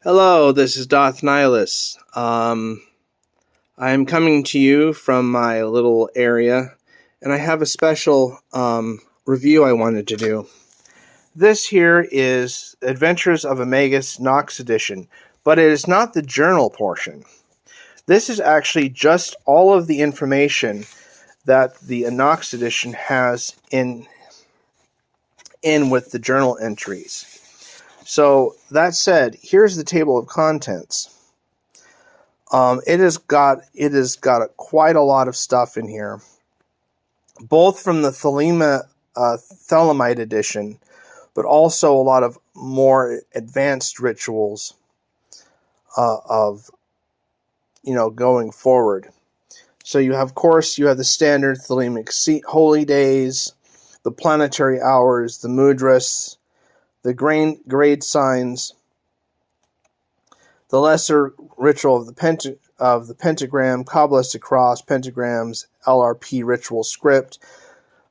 Hello, this is Doth Nihilus. I'm coming to you from my little area, and I have a special review I wanted to do. This here is Adventures of a Magus NOX edition, but it is not the journal portion. This is actually just all of the information that the NOX edition has in with the journal entries. So, that said, here's the table of contents. It has got quite a lot of stuff in here, both from the Thelemite edition, but also a lot of more advanced rituals of going forward. So you have the standard Thelemic holy days, the planetary hours, the mudras, the grade signs, the lesser ritual of the pentagram, Kabbalistic cross, pentagrams, LRP ritual script,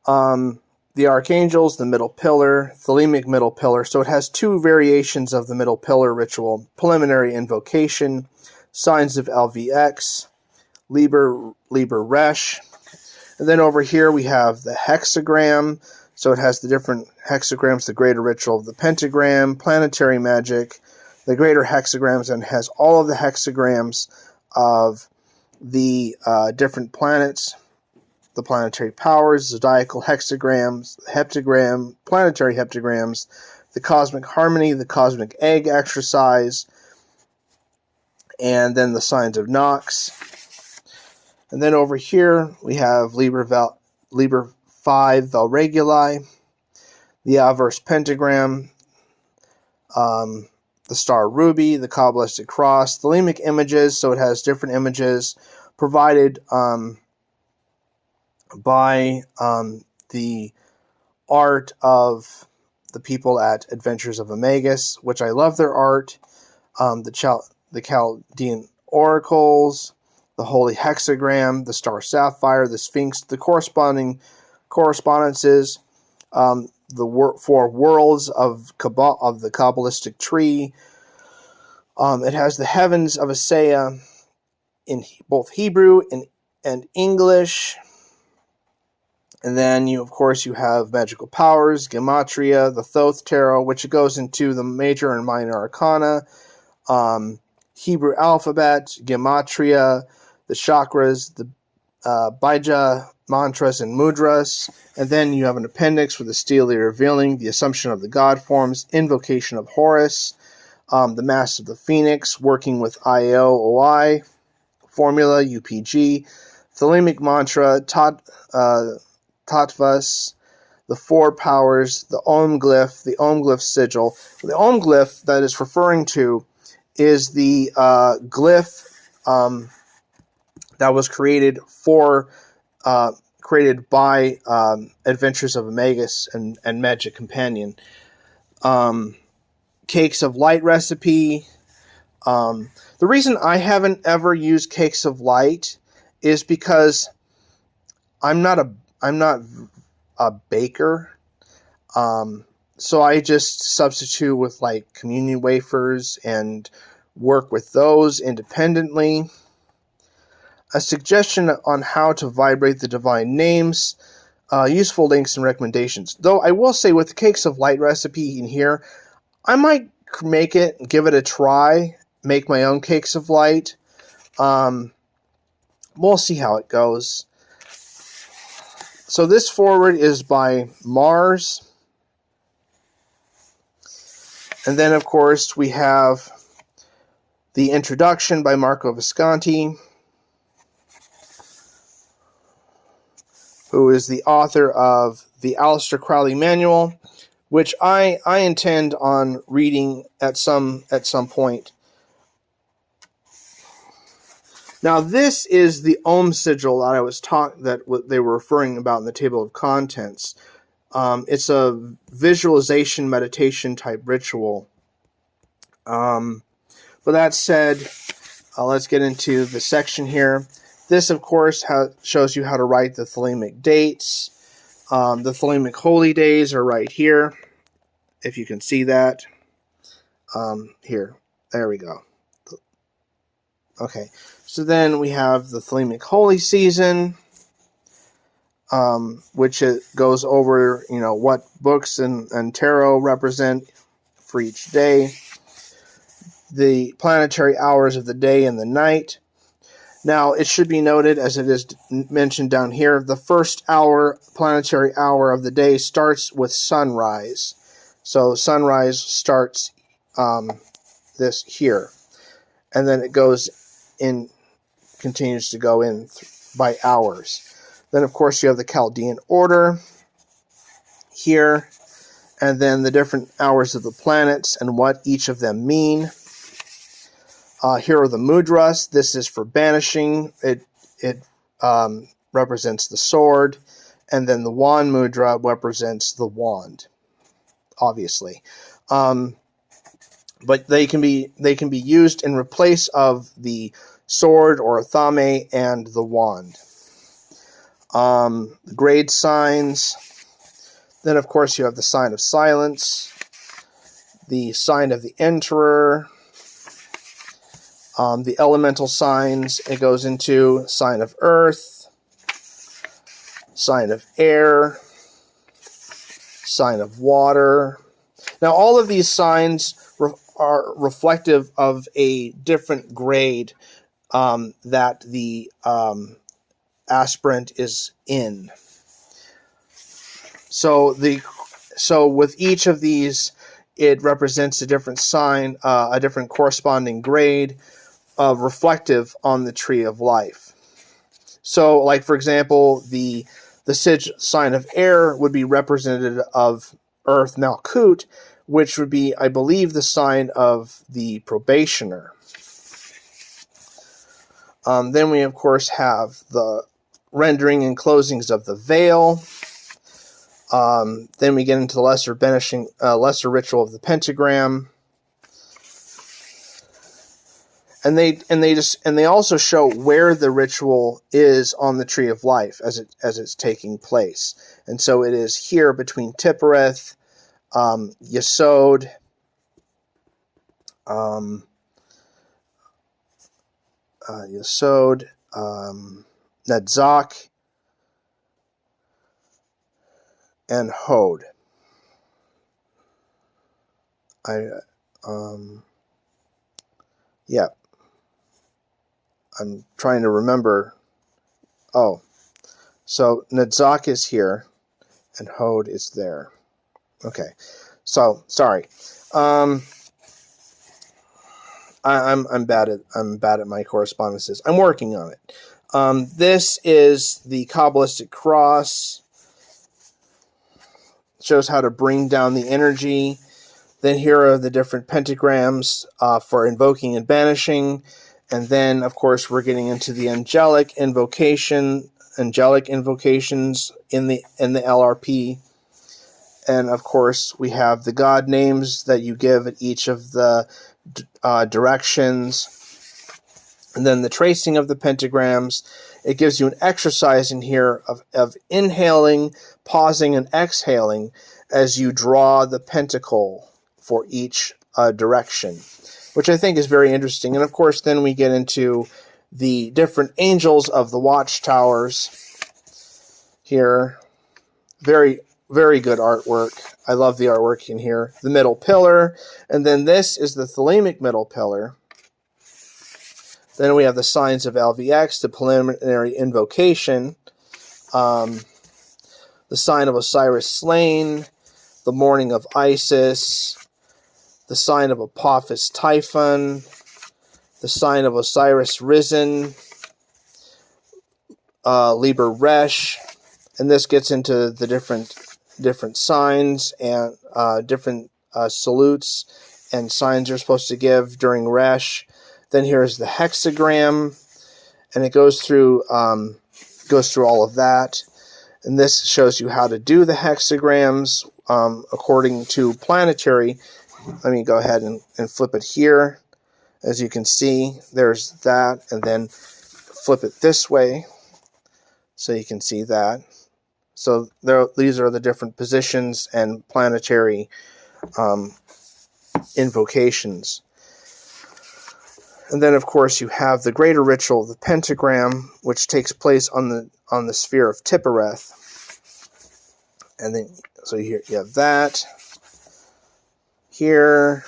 the archangels, the middle pillar, Thelemic middle pillar. So it has two variations of the middle pillar ritual: preliminary invocation, signs of LVX, Liber Resh. And then over here we have the hexagram. So it has the different hexagrams, the greater ritual of the pentagram, planetary magic, the greater hexagrams, and has all of the hexagrams of the different planets, the planetary powers, zodiacal hexagrams, heptagram, planetary heptagrams, the cosmic harmony, the cosmic egg exercise, and then the signs of NOX. And then over here we have Liber 5 Valreguli, the Averse pentagram, the star ruby, the Kabbalistic cross, Thelemic images. So it has different images provided by the art of the people at Adventures of a Magus, which I love their art. The Chaldean oracles, the holy hexagram, the star sapphire, the sphinx, the corresponding correspondences, the four worlds of the Kabbalistic tree. It has the heavens of Asaya in both Hebrew and English. And then you have magical powers, gematria, the Thoth tarot, which goes into the major and minor arcana, Hebrew alphabet, gematria, the chakras, the bija mantras and mudras. And then you have an appendix with the steely revealing, the assumption of the god forms, invocation of Horus, the mass of the phoenix, working with IOI, formula, UPG, Thelemic mantra, Tattvas, the four powers, the Om glyph sigil. The Om glyph that is referring to is the glyph that was created by Adventures of a Magus and Magick Companion. Cakes of Light recipe. The reason I haven't ever used Cakes of Light is because I'm not a baker. So I just substitute with like communion wafers and work with those independently. A suggestion on how to vibrate the divine names, useful links and recommendations. Though I will say with the Cakes of Light recipe in here, I might make it, give it a try, make my own Cakes of Light. We'll see how it goes. So this forward is by Mars. And then, of course, we have the introduction by Marco Visconti, who is the author of the Aleister Crowley Manual, which I intend on reading at some point. Now, this is the Om sigil that I was they were referring about in the table of contents. It's a visualization meditation type ritual. But that said, let's get into the section here. This, of course, shows you how to write the Thelemic dates. The Thelemic holy days are right here, if you can see that. Here. There we go. Okay, so then we have the Thelemic Holy Season, which it goes over, what books and tarot represent for each day. The planetary hours of the day and the night. Now, it should be noted, as it is mentioned down here, the first planetary hour of the day starts with sunrise. So sunrise starts this here, and then it continues to go in by hours. Then, of course, you have the Chaldean order here, and then the different hours of the planets and what each of them mean. Here are the mudras. This is for banishing. It represents the sword, and then the wand mudra represents the wand, obviously. But they can be used in replace of the sword or athame and the wand. Grade signs. Then, of course, you have the sign of silence, the sign of the Emperor. The elemental signs, it goes into sign of earth, sign of air, sign of water. Now, all of these signs are reflective of a different grade that the aspirant is in. So with each of these, it represents a different sign, a different corresponding grade, reflective on the tree of life. So, like, for example, the sign of air would be representative of Earth Malkut, which would be, I believe, the sign of the probationer. Then we, of course, have the rendering and closings of the veil. Then we get into the lesser ritual of the pentagram. And they also show where the ritual is on the tree of life as it's taking place. And so it is here between Tippereth, Yesod, Nedzak, and Hod. Yeah. I'm trying to remember. Oh, so Nedzak is here, and Hod is there. Okay, so sorry. I'm bad at my correspondences. I'm working on it. This is the Kabbalistic cross. Shows how to bring down the energy. Then here are the different pentagrams for invoking and banishing. And then, of course, we're getting into the angelic invocations in the LRP. And, of course, we have the god names that you give at each of the directions. And then the tracing of the pentagrams. It gives you an exercise in here of inhaling, pausing, and exhaling as you draw the pentacle for each direction, which I think is very interesting. And, of course, then we get into the different angels of the watchtowers here. Very, very good artwork. I love the artwork in here. The middle pillar. And then this is the Thelemic middle pillar. Then we have the signs of LVX, the preliminary invocation. The sign of Osiris slain. The morning of Isis. The sign of Apophis Typhon. The sign of Osiris risen. Liber Resh. And this gets into the different signs and different salutes and signs you're supposed to give during Resh. Then here's the hexagram, and it goes through all of that. And this shows you how to do the hexagrams according to planetary. Let me go ahead and flip it here. As you can see, there's that, and then flip it this way so you can see that. So these are the different positions and planetary invocations. And then, of course, you have the greater ritual of the pentagram, which takes place on the sphere of Tippereth. And then, so here you have that. Here.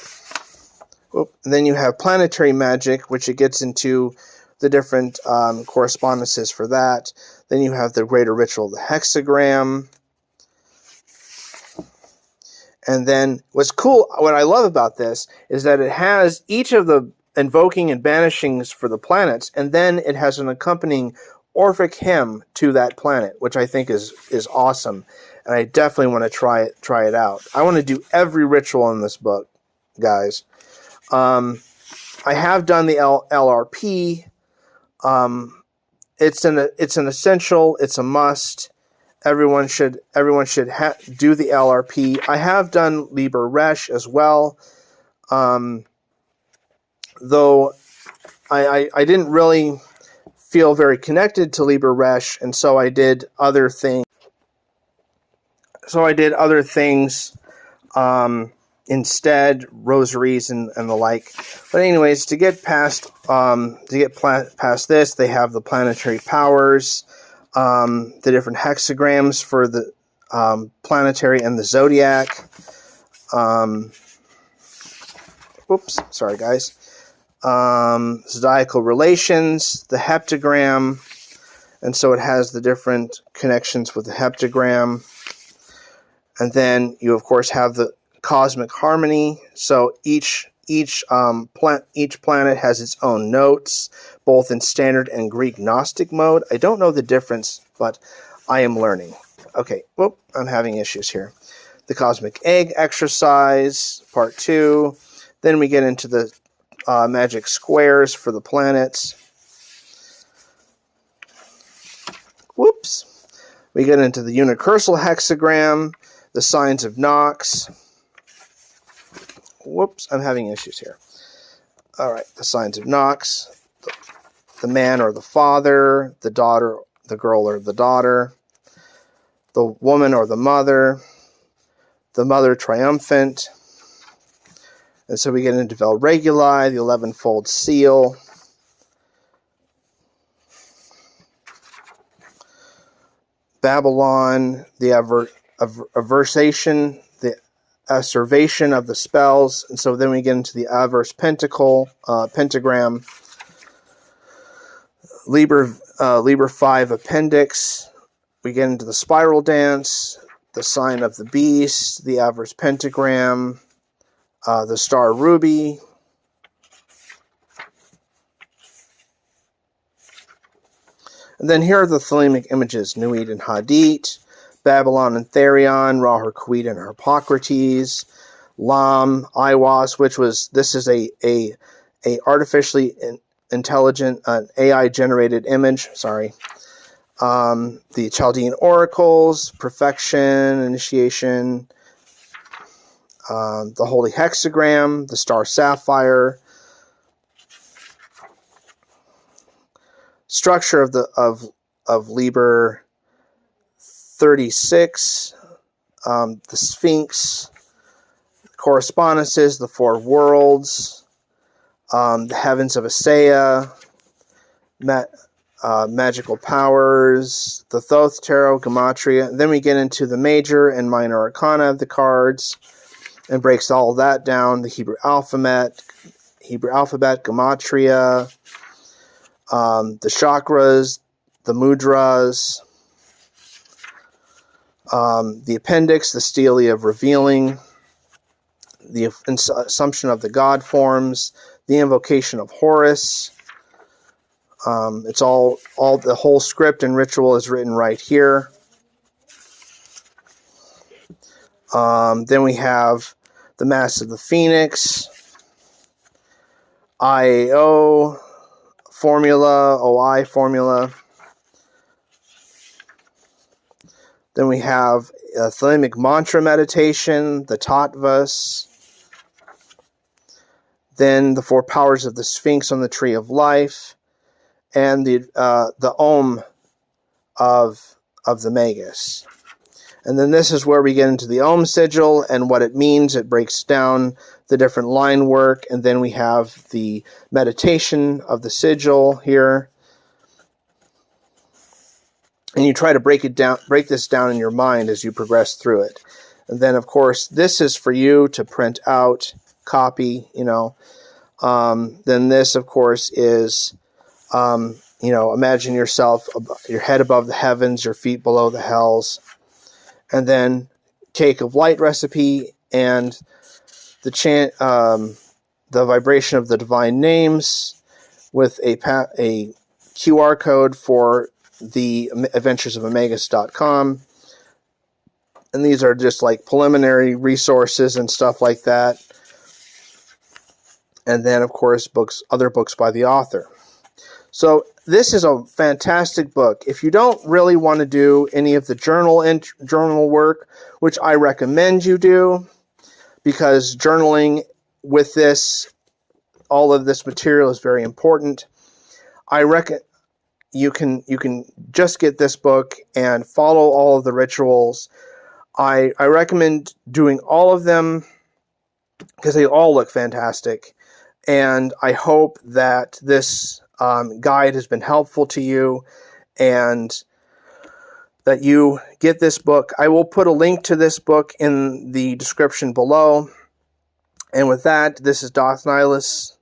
And then you have planetary magic, which it gets into the different correspondences for that. Then you have the greater ritual of the hexagram. And then what's cool, what I love about this, is that it has each of the invoking and banishings for the planets, and then it has an accompanying Orphic hymn to that planet, which I think is awesome. And I definitely want to try it out. I want to do every ritual in this book, guys. I have done the LRP. It's an essential. It's a must. Everyone should do the LRP. I have done Liber Resh as well, though I didn't really feel very connected to Liber Resh, and so I did other things. Instead, rosaries and the like. But anyways, to get past this, they have the planetary powers, the different hexagrams for the planetary and the zodiac. Sorry guys. Zodiacal relations, the heptagram, and so it has the different connections with the heptagram. And then you of course have the cosmic harmony. So each planet has its own notes, both in standard and Greek Gnostic mode. I don't know the difference, but I am learning. Okay, I'm having issues here. The cosmic egg exercise, part 2. Then we get into the magic squares for the planets. We get into the unicursal hexagram, the signs of NOX. I'm having issues here. All right, the signs of NOX, the man or the father, the daughter, the girl or the daughter, the woman or the mother triumphant. And so we get into Vel Reguli, the 11-fold seal. Babylon, the aversation, the asseveration of the spells. And so then we get into the averse pentagram. Liber 5 appendix. We get into the spiral dance, the sign of the beast, the averse pentagram, the star ruby. And then here are the thelemic images: Nuit and Hadit, Babylon and Therion, Ra-Harquid and Harpocrates, Lam, Iwas, this is a artificially intelligent, AI generated image, the Chaldean oracles, perfection, initiation, the holy hexagram, the star sapphire, structure of Liber 36, the Sphinx, correspondences, the four worlds, the heavens of Asaia, magical powers, the Thoth Tarot, Gematria. And then we get into the major and minor arcana of the cards and breaks all of that down. The Hebrew alphabet, Gematria, the chakras, the mudras, the appendix, the stele of revealing, the assumption of the god forms, the invocation of Horus. It's all the whole script and ritual is written right here. Then we have the Mass of the Phoenix, IAO formula, OI formula. Then we have a thelemic mantra meditation, the Tattvas. Then the four powers of the Sphinx on the Tree of Life, and the Om of the Magus. And then this is where we get into the Om sigil and what it means. It breaks down the different line work, and then we have the meditation of the sigil here. And you try to break this down in your mind as you progress through it. And then, of course, this is for you to print out, copy, Then this, of course, is, imagine yourself, your head above the heavens, your feet below the hells. And then Cake of Light recipe and the chant, the vibration of the divine names with a QR code for the adventuresofmagus.com. And these are just like preliminary resources and stuff like that. And then, of course, other books by the author. So this is a fantastic book. If you don't really want to do any of the journal work, which I recommend you do, because journaling with all of this material is very important. I reckon you can just get this book and follow all of the rituals. I recommend doing all of them because they all look fantastic. And I hope that this guide has been helpful to you and that you get this book. I will put a link to this book in the description below. And with that, this is Doth Nihilus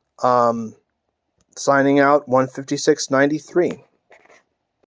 signing out, 156.93.